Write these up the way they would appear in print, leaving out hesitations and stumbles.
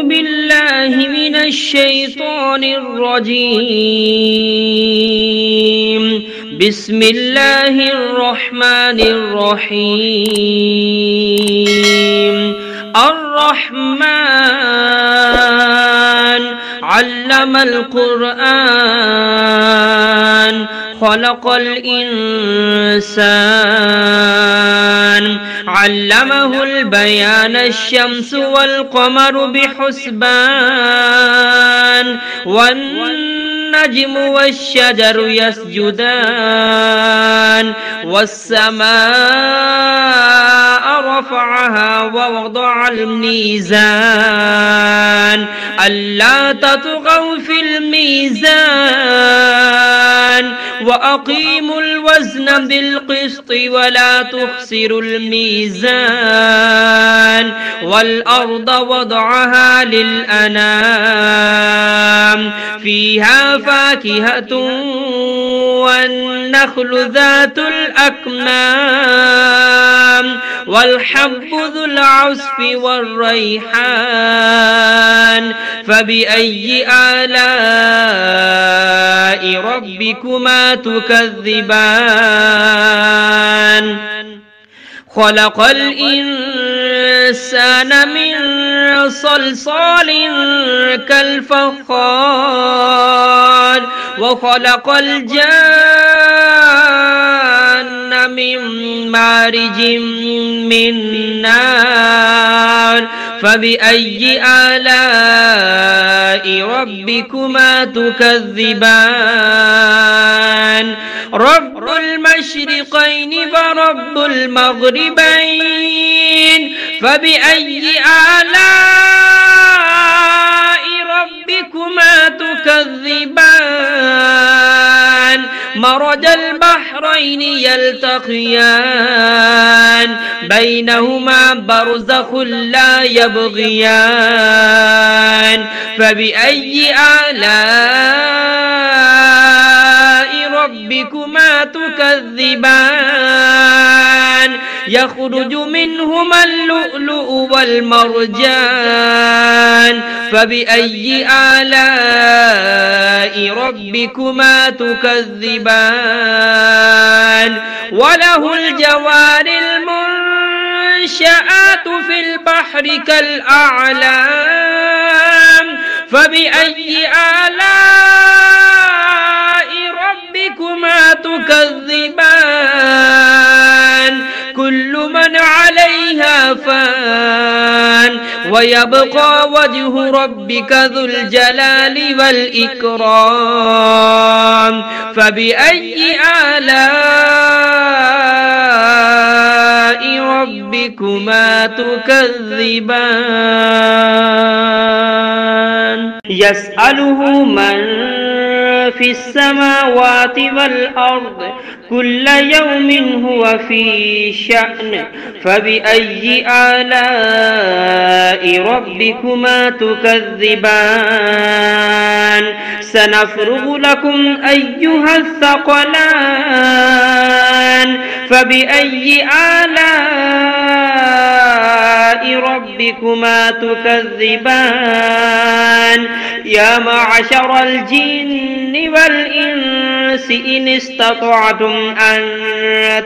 بالله من الشيطان الرجيم. بسم الله الرحمن الرحيم. الرحمن علم القرآن خلق الإنسان علمه البيان الشمس والقمر بحسبان والنجم والشجر يسجدان والسماء رفعها ووضع الميزان ألا تطغوا في الميزان وأقيموا الوزن بالقسط ولا تخسروا الميزان والأرض وضعها للأنام فيها فاكهة والنخل ذات الأكمام والحب ذو العصف والريحان فبأي آلاء ربكما تكذبان خلق الإنسان من صلصال كالفخار وخلق الجان من مارج من نار فبأي آلاء ربكما تكذبان رب المشرقين ورب المغربين فبأي آلاء ربكما تكذبان مرج البحرين يلتقيان بينهما برزخ لا يبغيان فبأي آلاء ربكما تكذبان يخرج منهما اللؤلؤ والمرجان فبأي آلاء ربكما تكذبان وله الجوار المنشآت في البحر كالأعلام فبأي آلاء ربكما تكذبان كل من عليها فان ويبقى وجه ربك ذو الجلال والإكرام فبأي آلاء ربكما تكذبان يسأله من في السماوات والأرض كل يوم هو في شأن فبأي آلاء ربكما تكذبان سنفرغ لكم أيها الثقلان فبأي آلاء ربكما تكذبان يا معشر الجن والإنس إن استطعتم أن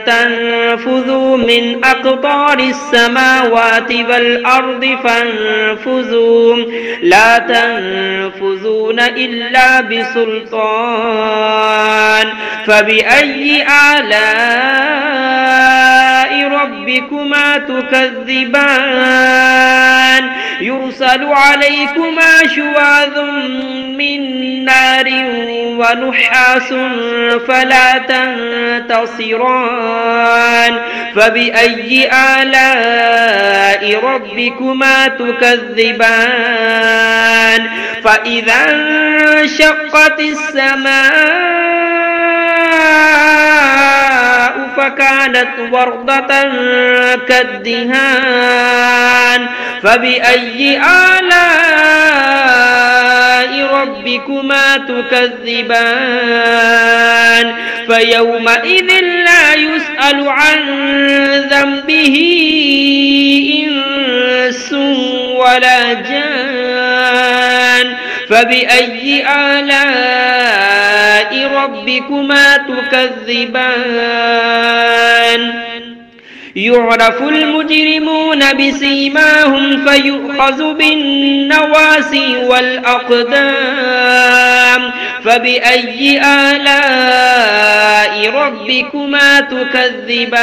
تنفذوا من أقطار السماوات والأرض فانفذوا لا تنفذون إلا بسلطان فبأي آلاء ربكما تكذبان يرسل عليكما شواظ من نار ونحاس فلا تنتصران فبأي آلاء ربكما تكذبان فإذا انشقت السماء فكانت وردة كالدهان فبأي آلاء ربكما تكذبان فيومئذ لا يسأل عن ذنبه إنس ولا جان فبأي آلاء ربكما تكذبان يعرف المجرمون بسيماهم فيؤخذ بالنواسي والأقدام فبأي آلاء ربكما تكذبان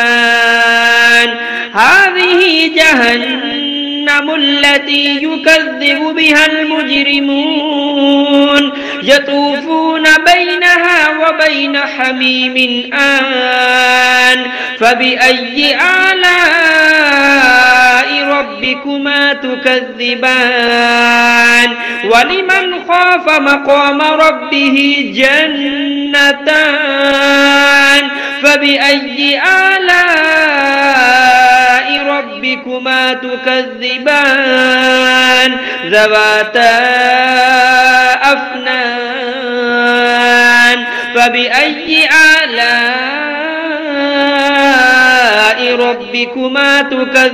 هذه جهنم التي يكذب بها المجرمون يطوفون بينها وبين حميم آن فبأي آلاء ربكما تكذبان ولمن خاف مقام ربه جنتان فبأي آلاء ربكما تكذبان ذواتا أفنان فبأي آلاء ربكما تكذبان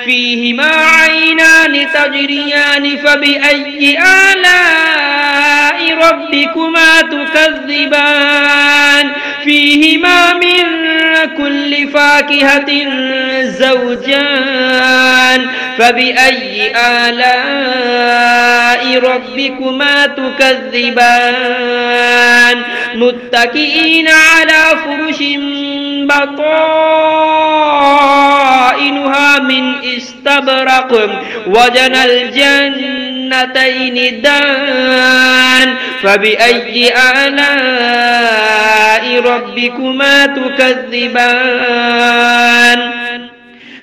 فيهما عينان تجريان فبأي آلاء ربكما تكذبان فيهما من كل فاكهة زوجان فبأي آلاء ربكما تكذبان متكئين على فرش بطائنها من استبرق وجنى الجنتين دان فبأي آلاء ربكما تكذبان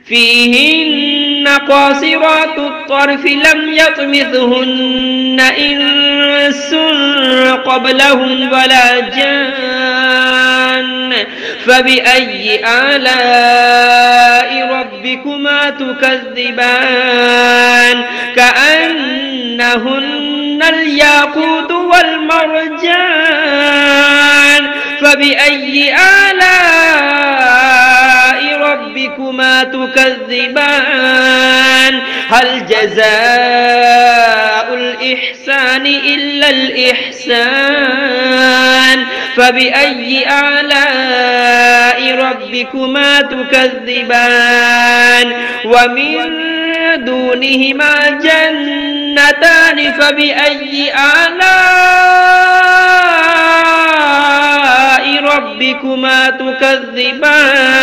فيهن قاصرات الطرف لم يطمثهن إنس قبلهم ولا جان فبأي آلاء ربكما تكذبان كأنهن الياقوت والمرجان فبأي آلاء ربكما تكذبان هل جزاء الإحسان إلا الإحسان فبأي آلاء ربكما تكذبان ومن دونهما جنتان فبأي آلاء ربكما تكذبان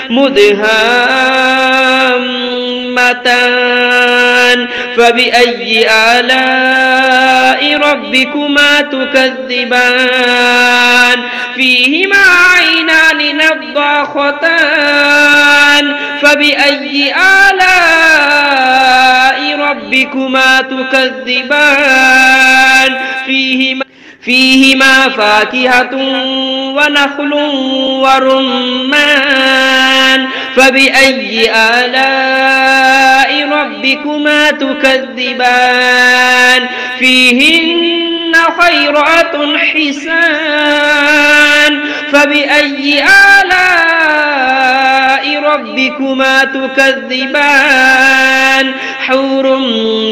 مدهامتان فبأي آلاء ربكما تكذبان فيهما عينان نضاختان فبأي آلاء ربكما تكذبان فيهما فاكهة ونخل ورمان فبأي آلاء ربكما تكذبان فيهن خيرات حسان فبأي آلاء ربكما تكذبان حور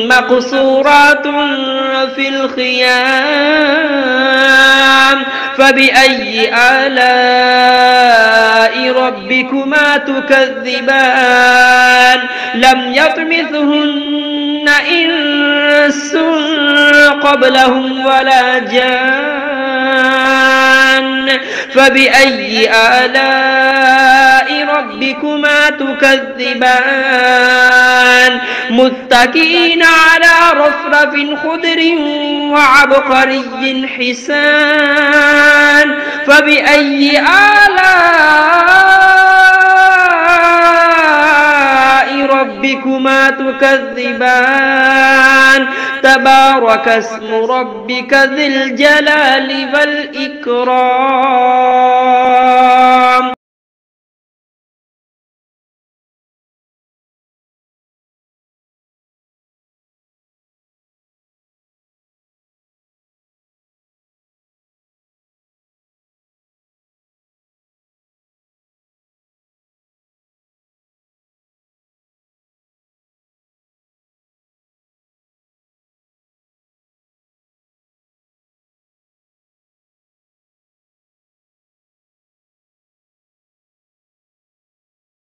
مقصورات في الخيام فبأي آلاء ربكما تكذبان لم يطمثهن إنس قبلهم ولا جان فبأي آلاء ربكما تكذبان متكئين على رفرف خضر وعبقري حسان فبأي آلاء ربكما تكذبان تبارك اسم ربك ذي الجلال والإكرام.